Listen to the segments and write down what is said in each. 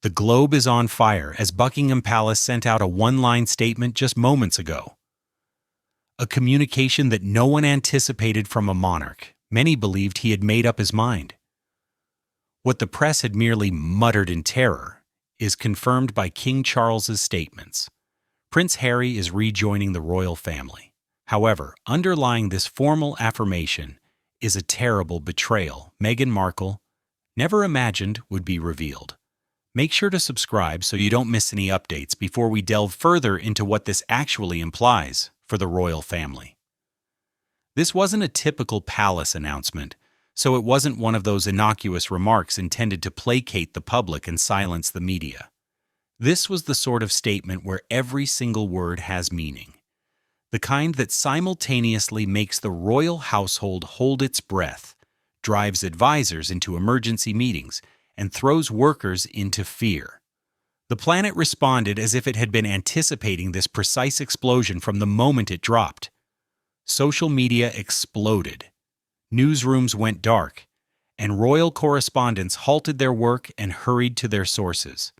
The globe is on fire as Buckingham Palace sent out a one-line statement just moments ago. A communication that no one anticipated from a monarch. Many believed he had made up his mind. What the press had merely muttered in terror is confirmed by King Charles's statements. Prince Harry is rejoining the royal family. However, underlying this formal affirmation is a terrible betrayal Meghan Markle never imagined would be revealed. Make sure to subscribe so you don't miss any updates before we delve further into what this actually implies for the royal family. This wasn't a typical palace announcement, so it wasn't one of those innocuous remarks intended to placate the public and silence the media. This was the sort of statement where every single word has meaning. The kind that simultaneously makes the royal household hold its breath, drives advisors into emergency meetings, and throws workers into fear. The planet responded as if it had been anticipating this precise explosion from the moment it dropped. Social media exploded. Newsrooms went dark, and royal correspondents halted their work and hurried to their sources.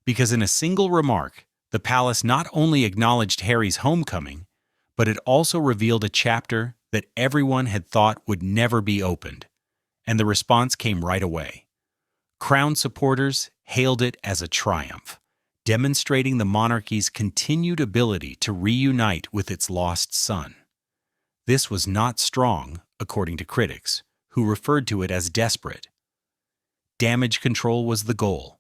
Because in a single remark, the palace not only acknowledged Harry's homecoming, but it also revealed a chapter that everyone had thought would never be opened. And the response came right away. Crown supporters hailed it as a triumph, demonstrating the monarchy's continued ability to reunite with its lost son. This was not strong, according to critics, who referred to it as desperate. Damage control was the goal.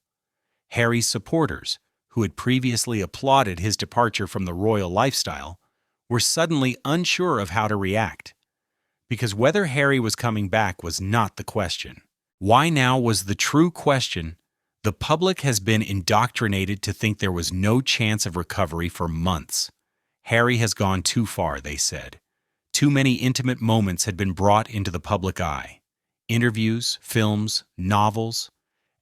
Harry's supporters, who had previously applauded his departure from the royal lifestyle, were suddenly unsure of how to react. Because whether Harry was coming back was not the question. Why now was the true question. The public has been indoctrinated to think there was no chance of recovery for months. Harry has gone too far, they said. Too many intimate moments had been brought into the public eye. Interviews, films, novels,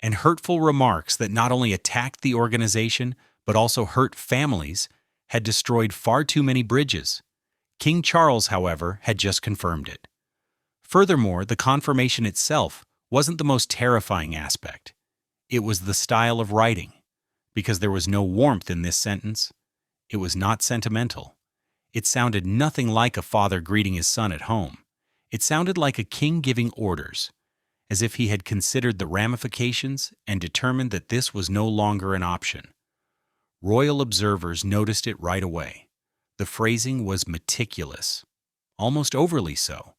and hurtful remarks that not only attacked the organization but also hurt families had destroyed far too many bridges. King Charles, however, had just confirmed it. Furthermore, the confirmation itself wasn't the most terrifying aspect. It was the style of writing, because there was no warmth in this sentence. It was not sentimental. It sounded nothing like a father greeting his son at home. It sounded like a king giving orders, as if he had considered the ramifications and determined that this was no longer an option. Royal observers noticed it right away. The phrasing was meticulous, almost overly so.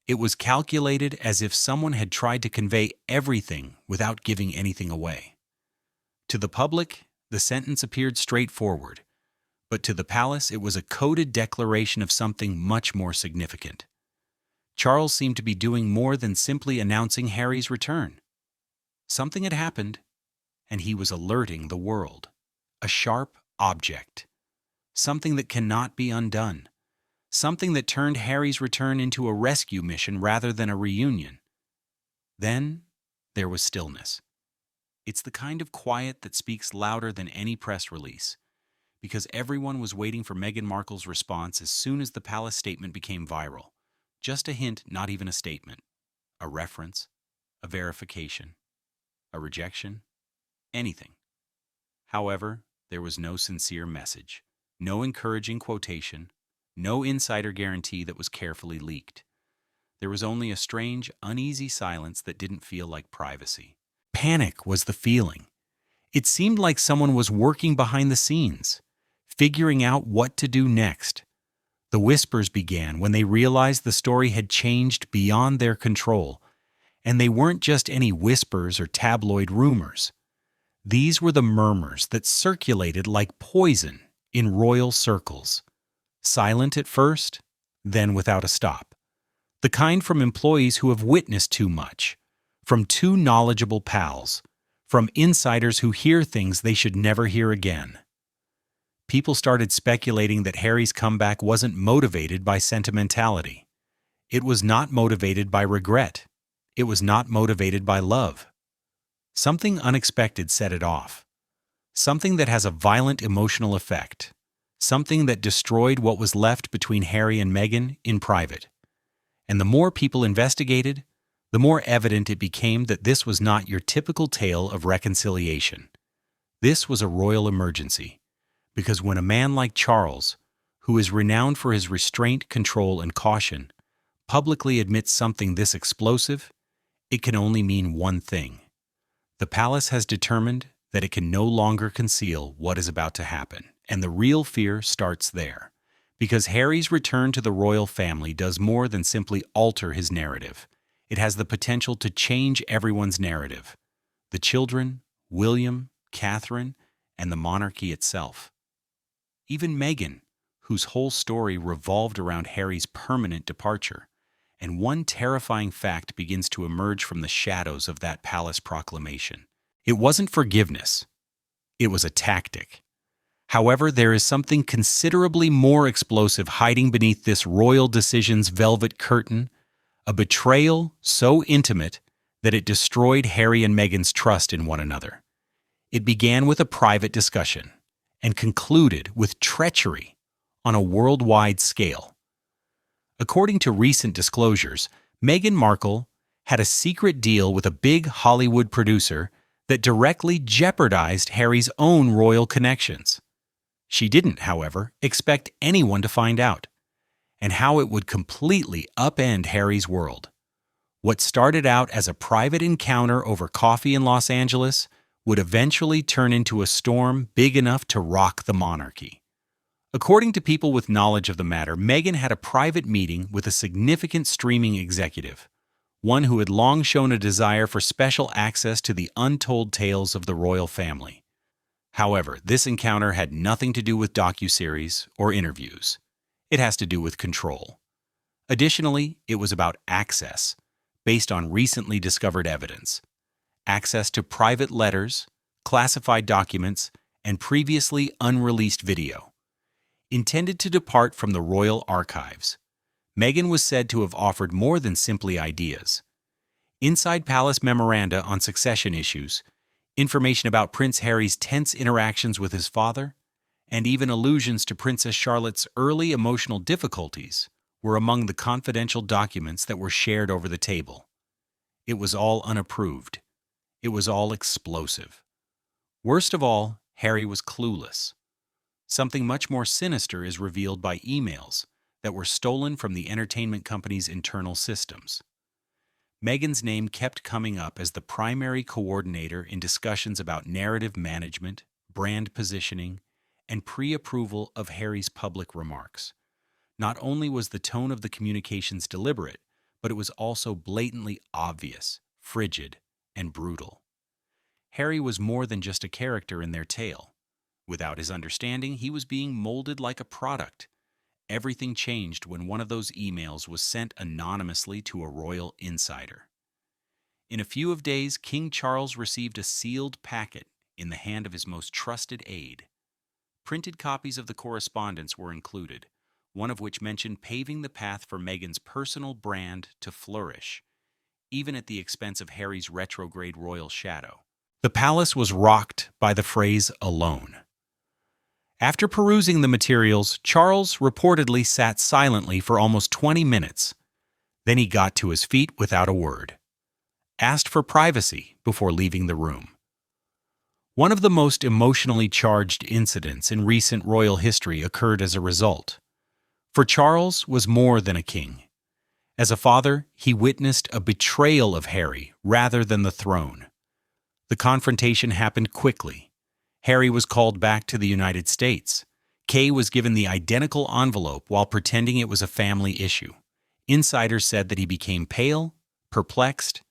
It was calculated as if someone had tried to convey everything without giving anything away. To the public, the sentence appeared straightforward, but to the palace it was a coded declaration of something much more significant. Charles seemed to be doing more than simply announcing Harry's return. Something had happened, and he was alerting the world. A sharp object. Something that cannot be undone. Something that turned Harry's return into a rescue mission rather than a reunion. Then there was stillness. It's the kind of quiet that speaks louder than any press release, because everyone was waiting for Meghan Markle's response as soon as the palace statement became viral. Just a hint, not even a statement. A reference, a verification, a rejection, anything. However, there was no sincere message, no encouraging quotation, no insider guarantee that was carefully leaked. There was only a strange, uneasy silence that didn't feel like privacy. Panic was the feeling. It seemed like someone was working behind the scenes, figuring out what to do next. The whispers began when they realized the story had changed beyond their control, and they weren't just any whispers or tabloid rumors. These were the murmurs that circulated like poison in royal circles. Silent at first, then without a stop. The kind from employees who have witnessed too much, from too knowledgeable pals, from insiders who hear things they should never hear again. People started speculating that Harry's comeback wasn't motivated by sentimentality. It was not motivated by regret. It was not motivated by love. Something unexpected set it off. Something that has a violent emotional effect. Something that destroyed what was left between Harry and Meghan in private. And the more people investigated, the more evident it became that this was not your typical tale of reconciliation. This was a royal emergency, because when a man like Charles, who is renowned for his restraint, control, and caution, publicly admits something this explosive, it can only mean one thing. The palace has determined that it can no longer conceal what is about to happen, and the real fear starts there. Because Harry's return to the royal family does more than simply alter his narrative. It has the potential to change everyone's narrative. The children, William, Catherine, and the monarchy itself. Even Meghan, whose whole story revolved around Harry's permanent departure. And one terrifying fact begins to emerge from the shadows of that palace proclamation. It wasn't forgiveness. It was a tactic. However, there is something considerably more explosive hiding beneath this royal decision's velvet curtain, a betrayal so intimate that it destroyed Harry and Meghan's trust in one another. It began with a private discussion and concluded with treachery on a worldwide scale. According to recent disclosures, Meghan Markle had a secret deal with a big Hollywood producer that directly jeopardized Harry's own royal connections. She didn't, however, expect anyone to find out, and how it would completely upend Harry's world. What started out as a private encounter over coffee in Los Angeles would eventually turn into a storm big enough to rock the monarchy. According to people with knowledge of the matter, Meghan had a private meeting with a significant streaming executive, one who had long shown a desire for special access to the untold tales of the royal family. However, this encounter had nothing to do with docuseries or interviews. It has to do with control. Additionally, it was about access, based on recently discovered evidence. Access to private letters, classified documents, and previously unreleased video. Intended to depart from the royal archives, Meghan was said to have offered more than simply ideas. Inside palace memoranda on succession issues, information about Prince Harry's tense interactions with his father, and even allusions to Princess Charlotte's early emotional difficulties were among the confidential documents that were shared over the table. It was all unapproved. It was all explosive. Worst of all, Harry was clueless. Something much more sinister is revealed by emails that were stolen from the entertainment company's internal systems. Meghan's name kept coming up as the primary coordinator in discussions about narrative management, brand positioning, and pre-approval of Harry's public remarks. Not only was the tone of the communications deliberate, but it was also blatantly obvious, frigid, and brutal. Harry was more than just a character in their tale. Without his understanding, he was being molded like a product. Everything changed when one of those emails was sent anonymously to a royal insider. In a few days, King Charles received a sealed packet in the hand of his most trusted aide. Printed copies of the correspondence were included, one of which mentioned paving the path for Meghan's personal brand to flourish, even at the expense of Harry's retrograde royal shadow. The palace was rocked by the phrase "alone." After perusing the materials, Charles reportedly sat silently for almost 20 minutes. Then he got to his feet without a word, asked for privacy before leaving the room. One of the most emotionally charged incidents in recent royal history occurred as a result. For Charles was more than a king. As a father, he witnessed a betrayal of Harry rather than the throne. The confrontation happened quickly. Harry was called back to the United States. Kay was given the identical envelope while pretending it was a family issue. Insiders said that he became pale, perplexed,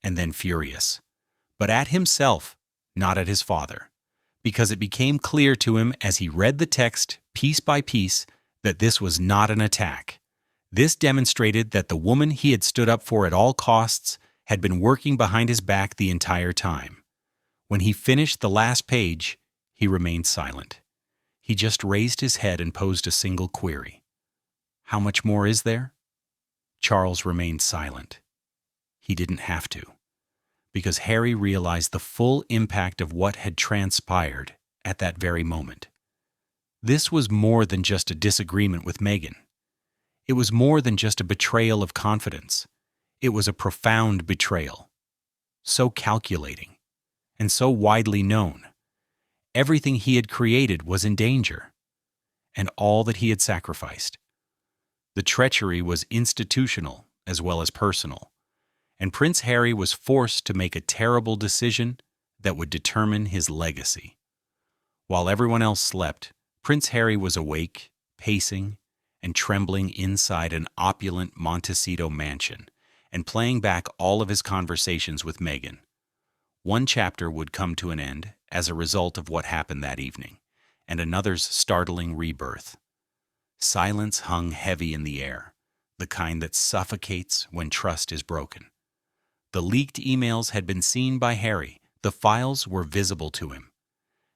and then furious. But at himself, not at his father, because it became clear to him as he read the text piece by piece that this was not an attack. This demonstrated that the woman he had stood up for at all costs had been working behind his back the entire time. When he finished the last page, he remained silent. He just raised his head and posed a single query. "How much more is there?" Charles remained silent. He didn't have to, because Harry realized the full impact of what had transpired at that very moment. This was more than just a disagreement with Meghan. It was more than just a betrayal of confidence. It was a profound betrayal, so calculating and so widely known. everything he had created was in danger, and all that he had sacrificed. The treachery was institutional as well as personal, and Prince Harry was forced to make a terrible decision that would determine his legacy. While everyone else slept, Prince Harry was awake, pacing, and trembling inside an opulent Montecito mansion, and playing back all of his conversations with Meghan. One chapter would come to an end as a result of what happened that evening, and another's startling rebirth. Silence hung heavy in the air, the kind that suffocates when trust is broken. The leaked emails had been seen by Harry. The files were visible to him.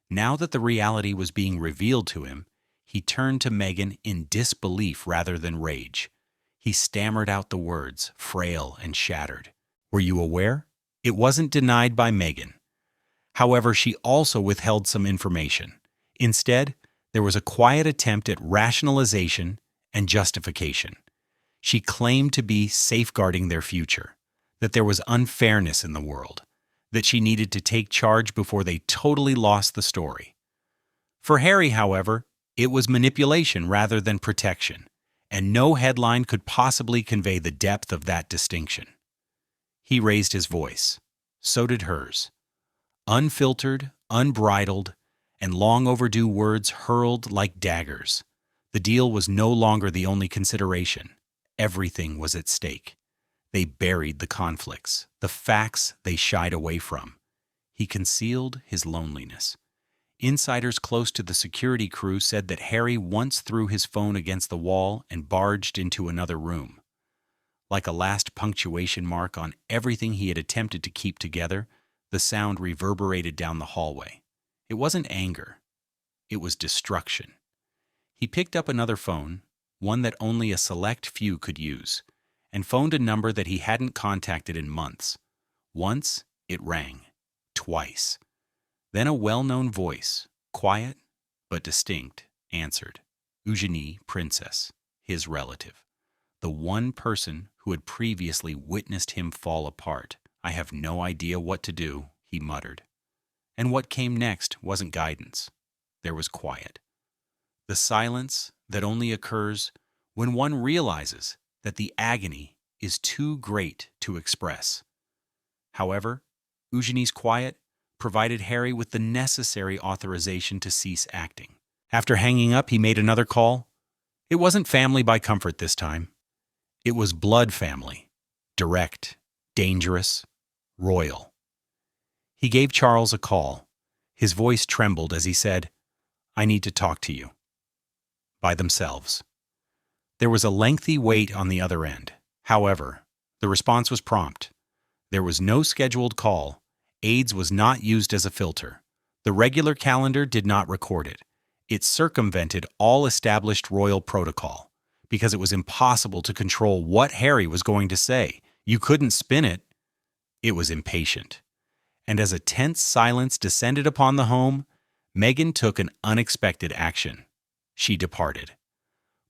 Now that the reality was being revealed to him, he turned to Meghan in disbelief rather than rage. He stammered out the words, frail and shattered. "Were you aware?" It wasn't denied by Meghan. However, she also withheld some information. Instead, there was a quiet attempt at rationalization and justification. She claimed to be safeguarding their future, that there was unfairness in the world, that she needed to take charge before they totally lost the story. For Harry, however, it was manipulation rather than protection, and no headline could possibly convey the depth of that distinction. He raised his voice. So did hers. Unfiltered, unbridled, and long overdue words hurled like daggers. The deal was no longer the only consideration. Everything was at stake. They buried the conflicts, the facts they shied away from. He concealed his loneliness. Insiders close to the security crew said that Harry once threw his phone against the wall and barged into another room. Like a last punctuation mark on everything he had attempted to keep together, the sound reverberated down the hallway. It wasn't anger. It was destruction. He picked up another phone, one that only a select few could use, and phoned a number that he hadn't contacted in months. Once, it rang. Twice. Then a well-known voice, quiet but distinct, answered. Eugenie, Princess, his relative. The one person who had previously witnessed him fall apart. "I have no idea what to do," he muttered. And what came next wasn't guidance. There was quiet. The silence that only occurs when one realizes that the agony is too great to express. However, Eugenie's quiet provided Harry with the necessary authorization to cease acting. After hanging up, he made another call. It wasn't family by comfort this time. It was blood family. Direct, dangerous, royal. He gave Charles a call. His voice trembled as he said, "I need to talk to you." By themselves. There was a lengthy wait on the other end. However, the response was prompt. There was no scheduled call. AIDS was not used as a filter. The regular calendar did not record it. It circumvented all established royal protocol, because it was impossible to control what Harry was going to say. You couldn't spin it. It was impatient. And as a tense silence descended upon the home, Meghan took an unexpected action. She departed.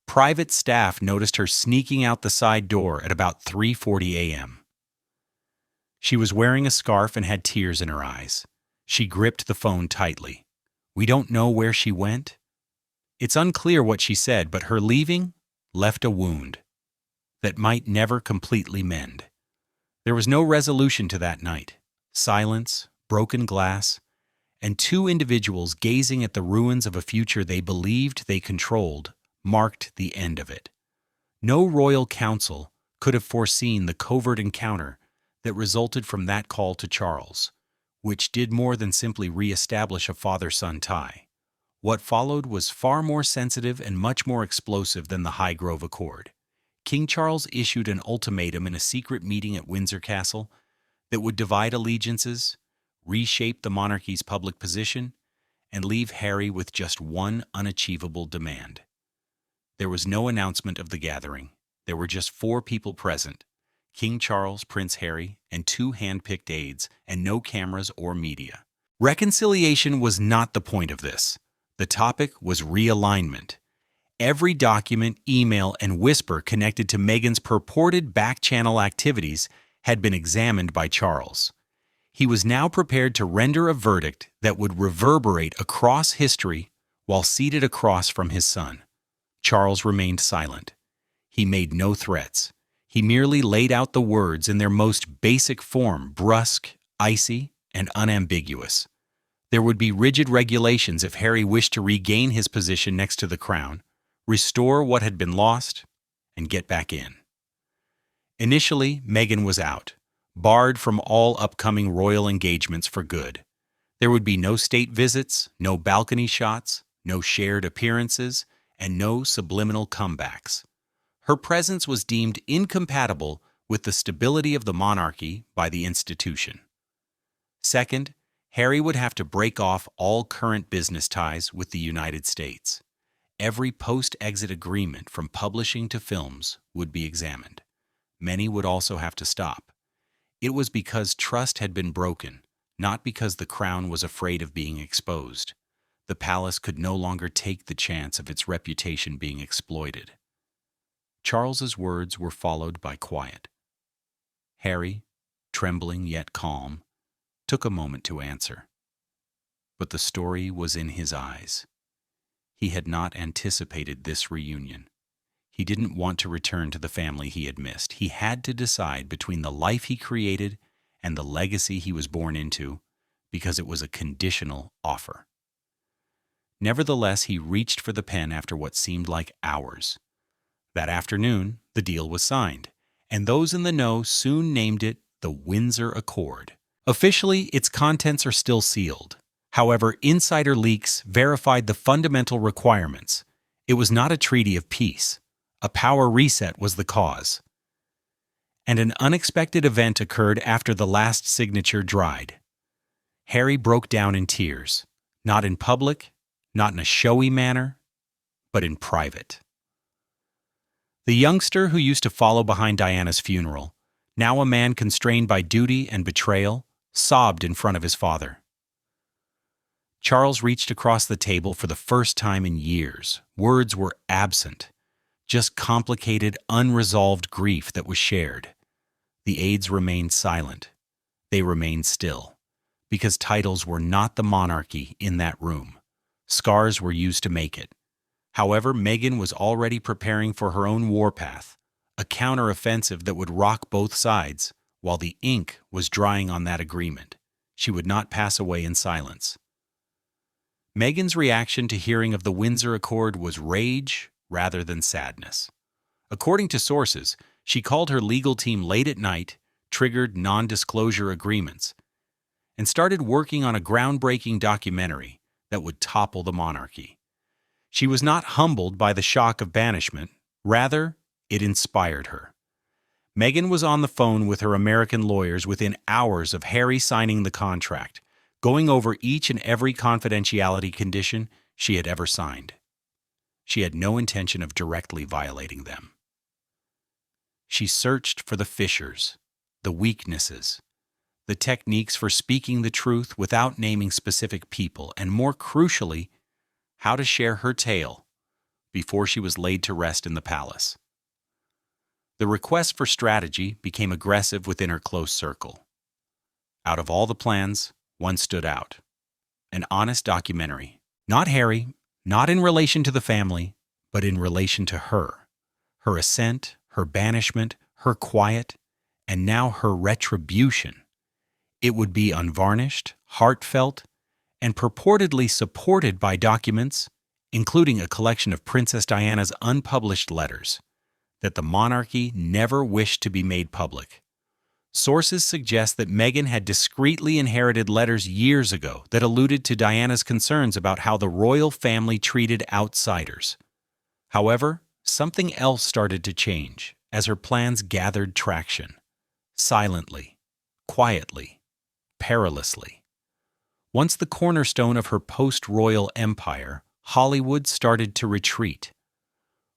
Private staff noticed her sneaking out the side door at about 3:40 a.m. She was wearing a scarf and had tears in her eyes. She gripped the phone tightly. "We don't know where she went." It's unclear what she said, but her leaving left a wound that might never completely mend. There was no resolution to that night. Silence, broken glass, and two individuals gazing at the ruins of a future they believed they controlled marked the end of it. No royal council could have foreseen the covert encounter that resulted from that call to Charles, which did more than simply re-establish a father-son tie. What followed was far more sensitive and much more explosive than the Highgrove Accord. King Charles issued an ultimatum in a secret meeting at Windsor Castle that would divide allegiances, reshape the monarchy's public position, and leave Harry with just one unachievable demand. There was no announcement of the gathering. There were just 4 people present: King Charles, Prince Harry, and 2 hand-picked aides, and no cameras or media. Reconciliation was not the point of this. The topic was realignment. Every document, email, and whisper connected to Meghan's purported back-channel activities had been examined by Charles. He was now prepared to render a verdict that would reverberate across history while seated across from his son. Charles remained silent. He made no threats. He merely laid out the words in their most basic form, brusque, icy, and unambiguous. There would be rigid regulations if Harry wished to regain his position next to the crown, restore what had been lost, and get back in. Initially, Meghan was out, barred from all upcoming royal engagements for good. There would be no state visits, no balcony shots, no shared appearances, and no subliminal comebacks. Her presence was deemed incompatible with the stability of the monarchy by the institution. Second, Harry would have to break off all current business ties with the United States. Every post-exit agreement from publishing to films would be examined. Many would also have to stop. It was because trust had been broken, not because the crown was afraid of being exposed. The palace could no longer take the chance of its reputation being exploited. Charles's words were followed by quiet. Harry, trembling yet calm, took a moment to answer. But the story was in his eyes. He had not anticipated this reunion. He didn't want to return to the family he had missed. He had to decide between the life he created and the legacy he was born into, because it was a conditional offer. Nevertheless, he reached for the pen after what seemed like hours. That afternoon, the deal was signed, and those in the know soon named it the Windsor Accord. Officially, its contents are still sealed. However, insider leaks verified the fundamental requirements. It was not a treaty of peace. A power reset was the cause. And an unexpected event occurred after the last signature dried. Harry broke down in tears, not in public, not in a showy manner, but in private. The youngster who used to follow behind Diana's funeral, now a man constrained by duty and betrayal, sobbed in front of his father. Charles reached across the table for the first time in years. Words were absent, just complicated, unresolved grief that was shared. The aides remained silent. They remained still, because titles were not the monarchy in that room. Scars were used to make it. However, Meghan was already preparing for her own warpath, a counter-offensive that would rock both sides, while the ink was drying on that agreement. She would not pass away in silence. Meghan's reaction to hearing of the Windsor Accord was rage rather than sadness. According to sources, she called her legal team late at night, triggered non-disclosure agreements, and started working on a groundbreaking documentary that would topple the monarchy. She was not humbled by the shock of banishment. Rather, it inspired her. Meghan was on the phone with her American lawyers within hours of Harry signing the contract, going over each and every confidentiality condition she had ever signed. She had no intention of directly violating them. She searched for the fissures, the weaknesses, the techniques for speaking the truth without naming specific people, and more crucially, how to share her tale before she was laid to rest in the palace. The request for strategy became aggressive within her close circle. Out of all the plans, one stood out. An honest documentary. Not Harry, not in relation to the family, but in relation to her. Her ascent, her banishment, her quiet, and now her retribution. It would be unvarnished, heartfelt, and purportedly supported by documents, including a collection of Princess Diana's unpublished letters, that the monarchy never wished to be made public. Sources suggest that Meghan had discreetly inherited letters years ago that alluded to Diana's concerns about how the royal family treated outsiders. However, something else started to change as her plans gathered traction. Silently, quietly, perilously. Once the cornerstone of her post-royal empire, Hollywood started to retreat.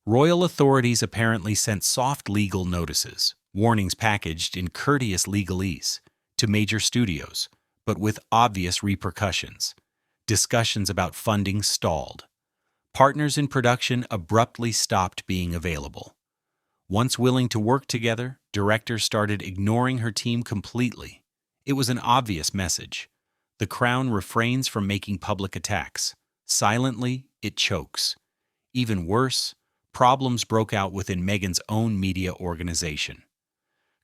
Royal authorities apparently sent soft legal notices, warnings packaged in courteous legalese, to major studios, but with obvious repercussions. Discussions about funding stalled. Partners in production abruptly stopped being available. Once willing to work together, directors started ignoring her team completely. It was an obvious message. The crown refrains from making public attacks. Silently, it chokes. Even worse, problems broke out within Meghan's own media organization.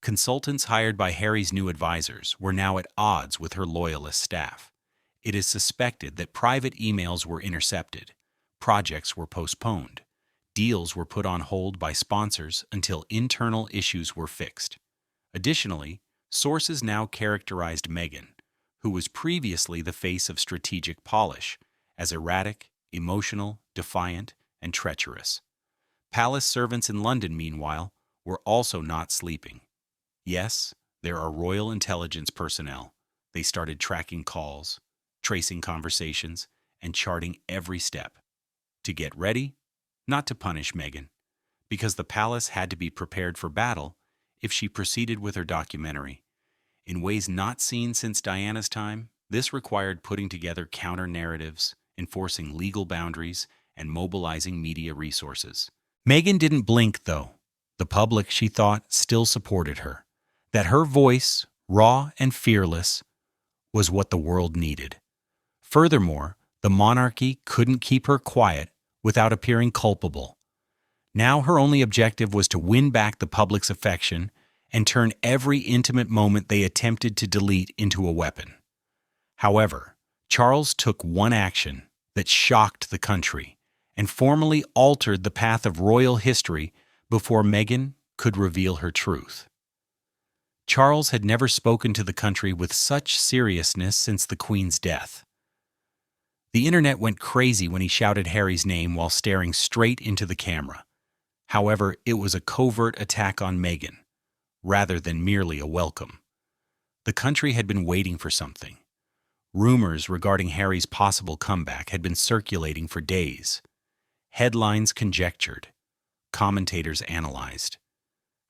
Consultants hired by Harry's new advisors were now at odds with her loyalist staff. It is suspected that private emails were intercepted, projects were postponed, deals were put on hold by sponsors until internal issues were fixed. Additionally, sources now characterized Meghan, who was previously the face of strategic polish, as erratic, emotional, defiant, and treacherous. Palace servants in London, meanwhile, were also not sleeping. Yes, there are royal intelligence personnel. They started tracking calls, tracing conversations, and charting every step. To get ready, not to punish Meghan, because the palace had to be prepared for battle if she proceeded with her documentary. In ways not seen since Diana's time, this required putting together counter-narratives, enforcing legal boundaries, and mobilizing media resources. Meghan didn't blink, though. The public, she thought, still supported her. That her voice, raw and fearless, was what the world needed. Furthermore, the monarchy couldn't keep her quiet without appearing culpable. Now her only objective was to win back the public's affection and turn every intimate moment they attempted to delete into a weapon. However, Charles took one action that shocked the country and formally altered the path of royal history before Meghan could reveal her truth. Charles had never spoken to the country with such seriousness since the Queen's death. The internet went crazy when he shouted Harry's name while staring straight into the camera. However, it was a covert attack on Meghan, rather than merely a welcome. The country had been waiting for something. Rumors regarding Harry's possible comeback had been circulating for days. Headlines conjectured. Commentators analyzed.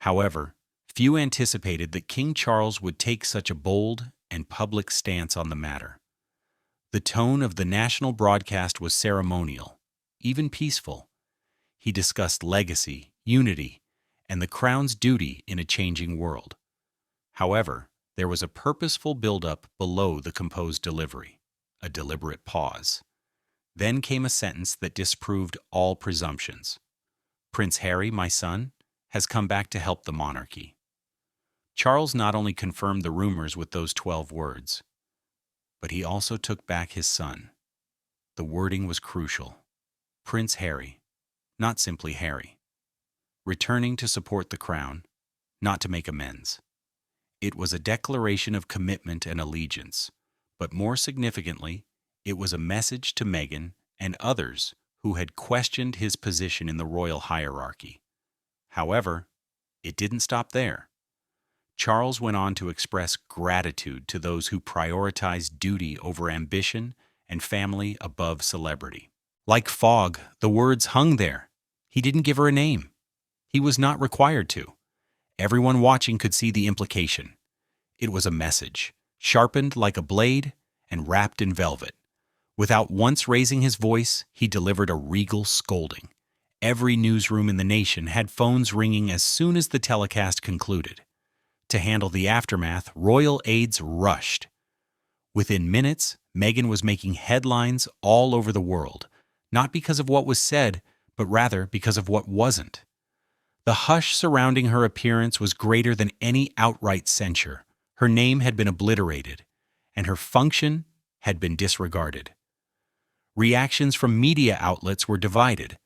However, few anticipated that King Charles would take such a bold and public stance on the matter. The tone of the national broadcast was ceremonial, even peaceful. He discussed legacy, unity, and the crown's duty in a changing world. However, there was a purposeful build-up below the composed delivery, a deliberate pause. Then came a sentence that disproved all presumptions. Prince Harry, my son, has come back to help the monarchy. Charles not only confirmed the rumors with those 12 words, but he also took back his son. The wording was crucial. Prince Harry, not simply Harry. Returning to support the crown, not to make amends. It was a declaration of commitment and allegiance, but more significantly, it was a message to Meghan and others who had questioned his position in the royal hierarchy. However, it didn't stop there. Charles went on to express gratitude to those who prioritized duty over ambition and family above celebrity. Like fog, the words hung there. He didn't give her a name. He was not required to. Everyone watching could see the implication. It was a message, sharpened like a blade and wrapped in velvet. Without once raising his voice, he delivered a regal scolding. Every newsroom in the nation had phones ringing as soon as the telecast concluded. To handle the aftermath, royal aides rushed. Within minutes, Meghan was making headlines all over the world, not because of what was said, but rather because of what wasn't. The hush surrounding her appearance was greater than any outright censure. Her name had been obliterated, and her function had been disregarded. Reactions from media outlets were divided.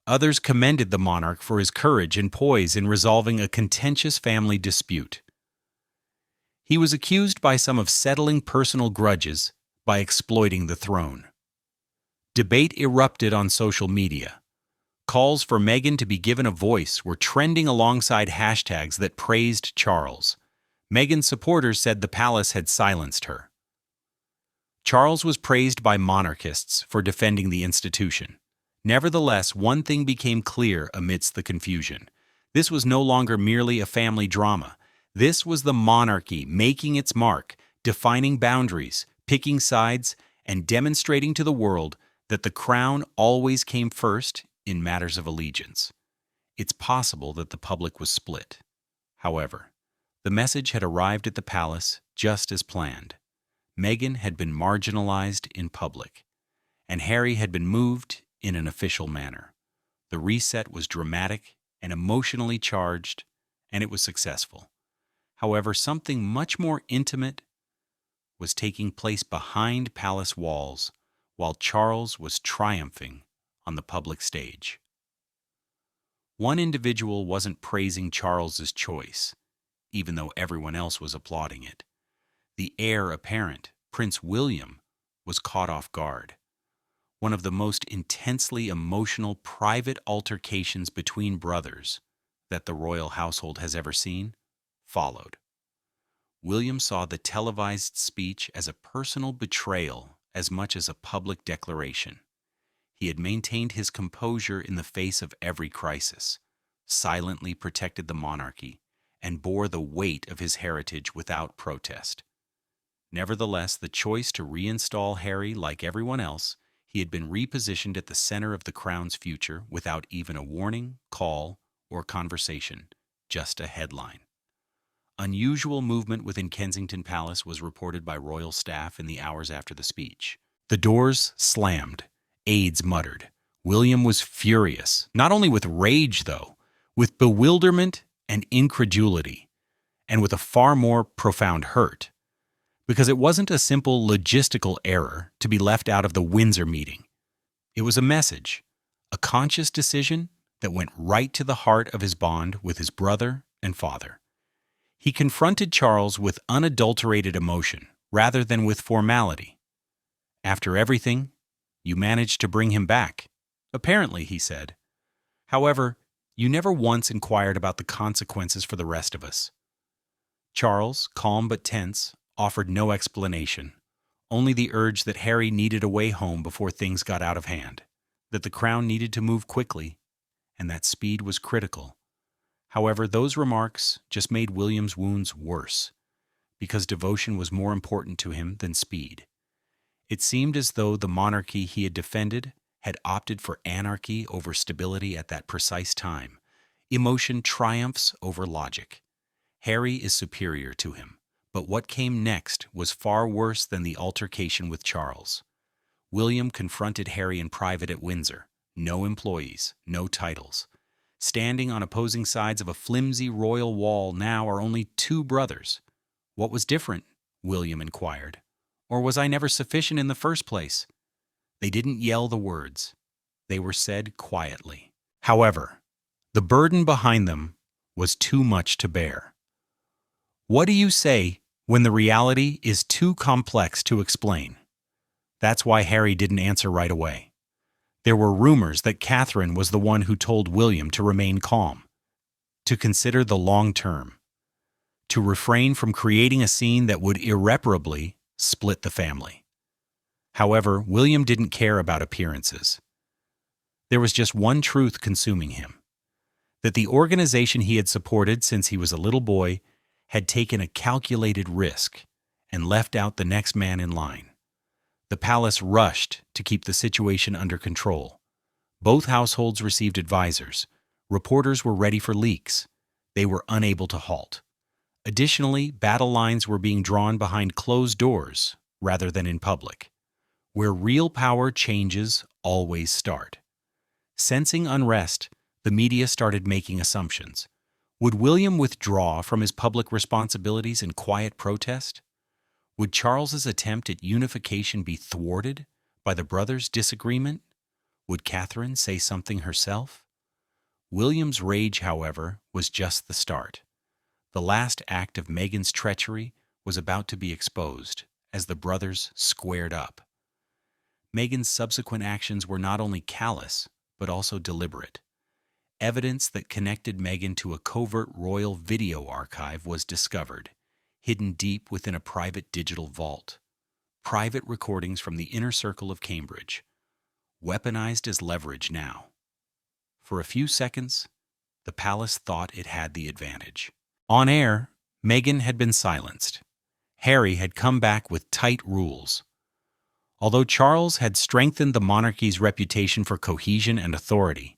Others commended the monarch for his courage and poise in resolving a contentious family dispute. He was accused by some of settling personal grudges by exploiting the throne. Debate erupted on social media. Calls for Meghan to be given a voice were trending alongside hashtags that praised Charles. Meghan's supporters said the palace had silenced her. Charles was praised by monarchists for defending the institution. Nevertheless, one thing became clear amidst the confusion. This was no longer merely a family drama. This was the monarchy making its mark, defining boundaries, picking sides, and demonstrating to the world that the crown always came first in matters of allegiance. It's possible that the public was split. However, The message had arrived at the palace just as planned. Meghan had been marginalized in public, and Harry had been moved in an official manner. The reset was dramatic and emotionally charged, and it was successful. However, something much more intimate was taking place behind palace walls while Charles was triumphing on the public stage. One individual wasn't praising Charles's choice, even though everyone else was applauding it. The heir apparent, Prince William, was caught off guard. One of the most intensely emotional private altercations between brothers that the royal household has ever seen followed. William saw the televised speech as a personal betrayal as much as a public declaration. He had maintained his composure in the face of every crisis, silently protected the monarchy, and bore the weight of his heritage without protest. Nevertheless, the choice to reinstall Harry, like everyone else, he had been repositioned at the center of the crown's future without even a warning, call, or conversation, just a headline. Unusual movement within Kensington Palace was reported by royal staff in the hours after the speech. The doors slammed. Aides muttered. William was furious, not only with rage, though, with bewilderment and incredulity, and with a far more profound hurt, because it wasn't a simple logistical error to be left out of the Windsor meeting. It was a message, a conscious decision that went right to the heart of his bond with his brother and father. He confronted Charles with unadulterated emotion rather than with formality. After everything, you managed to bring him back. Apparently, he said. However, you never once inquired about the consequences for the rest of us. Charles, calm but tense, offered no explanation, only the urge that Harry needed a way home before things got out of hand, that the crown needed to move quickly, and that speed was critical. However, those remarks just made William's wounds worse, because devotion was more important to him than speed. It seemed as though the monarchy he had defended had opted for anarchy over stability at that precise time. Emotion triumphs over logic. Harry is superior to him, but what came next was far worse than the altercation with Charles. William confronted Harry in private at Windsor. No employees, no titles. Standing on opposing sides of a flimsy royal wall now are only two brothers. What was different? William inquired. Or was I never sufficient in the first place? They didn't yell the words. They were said quietly. However, the burden behind them was too much to bear. What do you say when the reality is too complex to explain? That's why Harry didn't answer right away. There were rumors that Catherine was the one who told William to remain calm, to consider the long term, to refrain from creating a scene that would irreparably split the family. However, William didn't care about appearances. There was just one truth consuming him, that the organization he had supported since he was a little boy had taken a calculated risk and left out the next man in line. The palace rushed to keep the situation under control. Both households received advisors. Reporters were ready for leaks. They were unable to halt. Additionally, battle lines were being drawn behind closed doors rather than in public, where real power changes always start. Sensing unrest, the media started making assumptions. Would William withdraw from his public responsibilities in quiet protest? Would Charles's attempt at unification be thwarted by the brothers' disagreement? Would Catherine say something herself? William's rage, however, was just the start. The last act of Meghan's treachery was about to be exposed as the brothers squared up. Meghan's subsequent actions were not only callous, but also deliberate. Evidence that connected Meghan to a covert royal video archive was discovered, hidden deep within a private digital vault. Private recordings from the inner circle of Cambridge, weaponized as leverage now. For a few seconds, the palace thought it had the advantage. On air, Meghan had been silenced. Harry had come back with tight rules. Although Charles had strengthened the monarchy's reputation for cohesion and authority,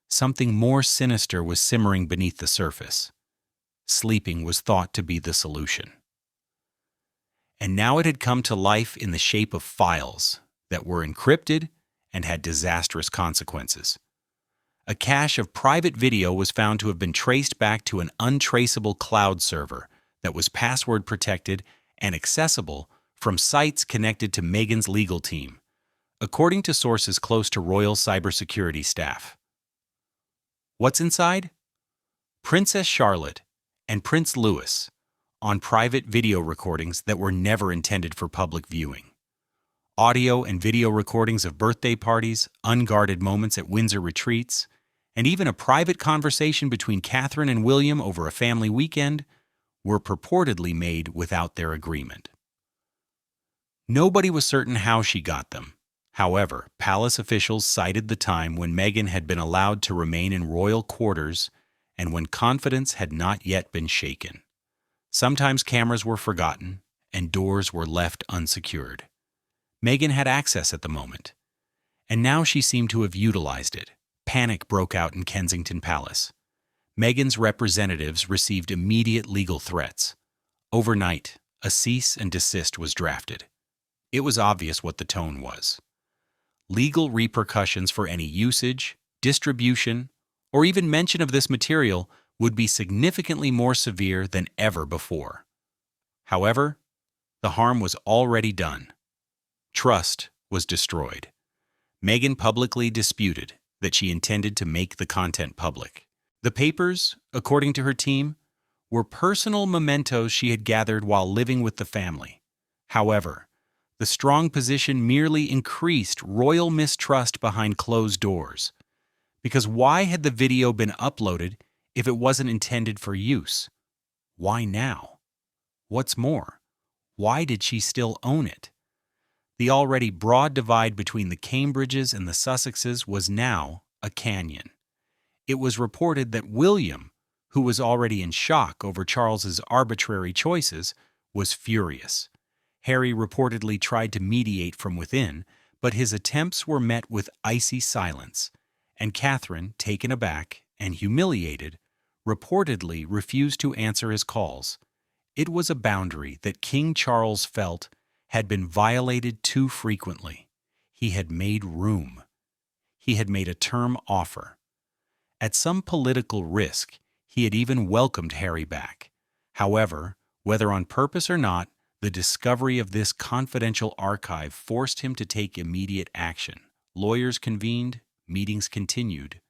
something more sinister was simmering beneath the surface. Sleeping was thought to be the solution. And now it had come to life in the shape of files that were encrypted and had disastrous consequences. A cache of private video was found to have been traced back to an untraceable cloud server that was password protected and accessible from sites connected to Meghan's legal team, according to sources close to royal cybersecurity staff. What's inside? Princess Charlotte and Prince Louis on private video recordings that were never intended for public viewing. Audio and video recordings of birthday parties, unguarded moments at Windsor retreats, and even a private conversation between Catherine and William over a family weekend were purportedly made without their agreement. Nobody was certain how she got them. However, palace officials cited the time when Meghan had been allowed to remain in royal quarters and when confidence had not yet been shaken. Sometimes cameras were forgotten and doors were left unsecured. Meghan had access at the moment, and now she seemed to have utilized it. Panic broke out in Kensington Palace. Meghan's representatives received immediate legal threats. Overnight, a cease and desist was drafted. It was obvious what the tone was. Legal repercussions for any usage, distribution, or even mention of this material would be significantly more severe than ever before. However, the harm was already done. Trust was destroyed. Meghan publicly disputed that she intended to make the content public. The papers, according to her team, were personal mementos she had gathered while living with the family. However, the strong position merely increased royal mistrust behind closed doors. Because why had the video been uploaded if it wasn't intended for use? Why now? What's more, why did she still own it? The already broad divide between the Cambridges and the Sussexes was now a canyon. It was reported that William, who was already in shock over Charles's arbitrary choices, was furious. Harry reportedly tried to mediate from within, but his attempts were met with icy silence, and Catherine, taken aback and humiliated, reportedly refused to answer his calls. It was a boundary that King Charles felt had been violated too frequently. He had made room. He had made a term offer. At some political risk, he had even welcomed Harry back. However, whether on purpose or not, the discovery of this confidential archive forced him to take immediate action. Lawyers convened, meetings continued,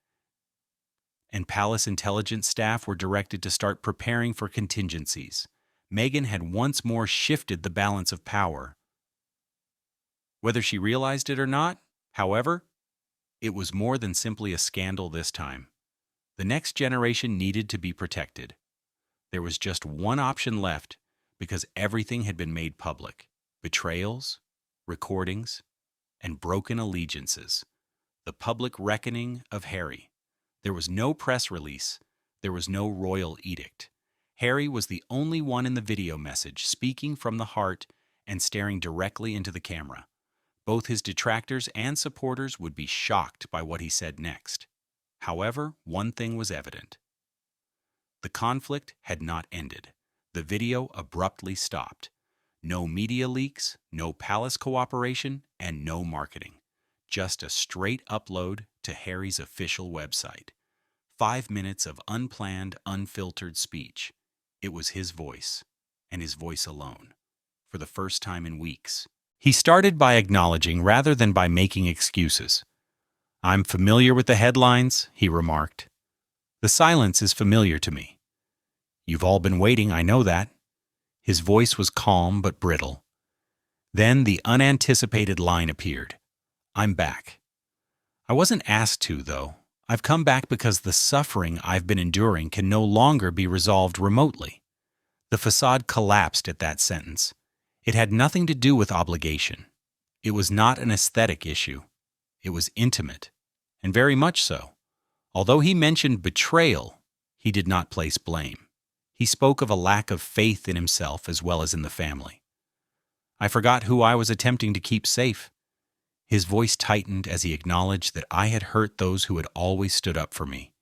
and palace intelligence staff were directed to start preparing for contingencies. Meghan had once more shifted the balance of power. Whether she realized it or not, however, it was more than simply a scandal this time. The next generation needed to be protected. There was just one option left because everything had been made public: betrayals, recordings, and broken allegiances. The public reckoning of Harry. There was no press release. There was no royal edict. Harry was the only one in the video message, speaking from the heart and staring directly into the camera. Both his detractors and supporters would be shocked by what he said next. However, one thing was evident. The conflict had not ended. The video abruptly stopped. No media leaks, no palace cooperation, and no marketing. Just a straight upload to Harry's official website. 5 minutes of unplanned, unfiltered speech. It was his voice, and his voice alone, for the first time in weeks. He started by acknowledging rather than by making excuses. "I'm familiar with the headlines," he remarked. "The silence is familiar to me. You've all been waiting, I know that." His voice was calm but brittle. Then the unanticipated line appeared. "I'm back. I wasn't asked to, though. I've come back because the suffering I've been enduring can no longer be resolved remotely." The facade collapsed at that sentence. It had nothing to do with obligation. It was not an aesthetic issue. It was intimate, and very much so. Although he mentioned betrayal, he did not place blame. He spoke of a lack of faith in himself as well as in the family. "I forgot who I was attempting to keep safe." His voice tightened as he acknowledged that I had hurt those who had always stood up for me.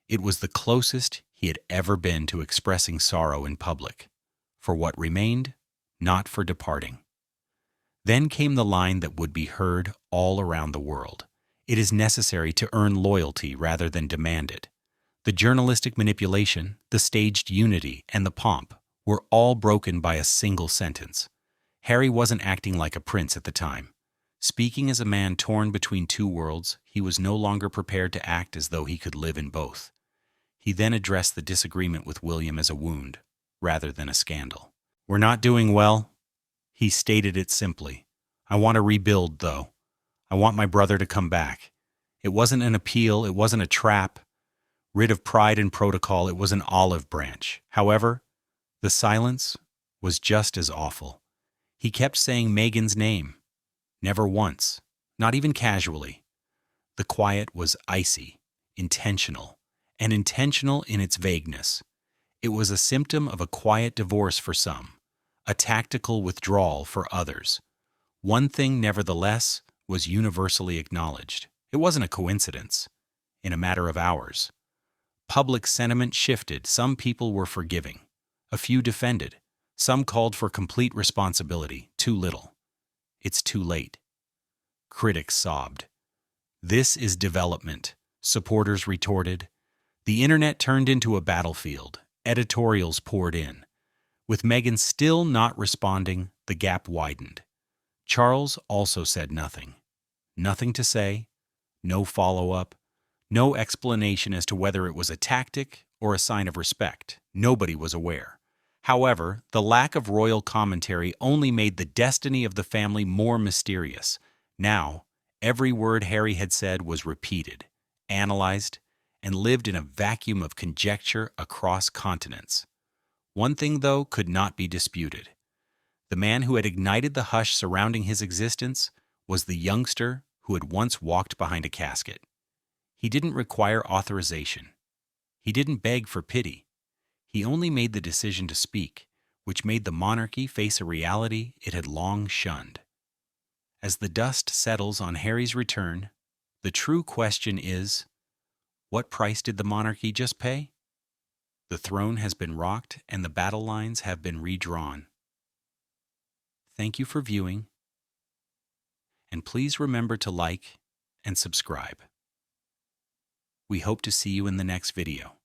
It was the closest he had ever been to expressing sorrow in public. For what remained, not for departing. Then came the line that would be heard all around the world. It is necessary to earn loyalty rather than demand it. The journalistic manipulation, the staged unity, and the pomp were all broken by a single sentence. Harry wasn't acting like a prince at the time. Speaking as a man torn between two worlds, he was no longer prepared to act as though he could live in both. He then addressed the disagreement with William as a wound, rather than a scandal. "We're not doing well." He stated it simply. "I want to rebuild, though. I want my brother to come back." It wasn't an appeal, it wasn't a trap. Rid of pride and protocol, it was an olive branch. However, the silence was just as awful. He kept saying Meghan's name. Never once, not even casually. The quiet was icy, intentional, and intentional in its vagueness. It was a symptom of a quiet divorce for some, a tactical withdrawal for others. One thing, nevertheless, was universally acknowledged. It wasn't a coincidence. In a matter of hours, public sentiment shifted. Some people were forgiving. A few defended. Some called for complete responsibility. Too little. It's too late. Critics sobbed. "This is development," supporters retorted. The internet turned into a battlefield. Editorials poured in. With Meghan still not responding, the gap widened. Charles also said nothing. Nothing to say, no follow-up, no explanation as to whether it was a tactic or a sign of respect. Nobody was aware. However, the lack of royal commentary only made the destiny of the family more mysterious. Now, every word Harry had said was repeated, analyzed, and lived in a vacuum of conjecture across continents. One thing, though, could not be disputed. The man who had ignited the hush surrounding his existence was the youngster who had once walked behind a casket. He didn't require authorization. He didn't beg for pity. He only made the decision to speak, which made the monarchy face a reality it had long shunned. As the dust settles on Harry's return, the true question is, what price did the monarchy just pay? The throne has been rocked and the battle lines have been redrawn. Thank you for viewing, and please remember to like and subscribe. We hope to see you in the next video.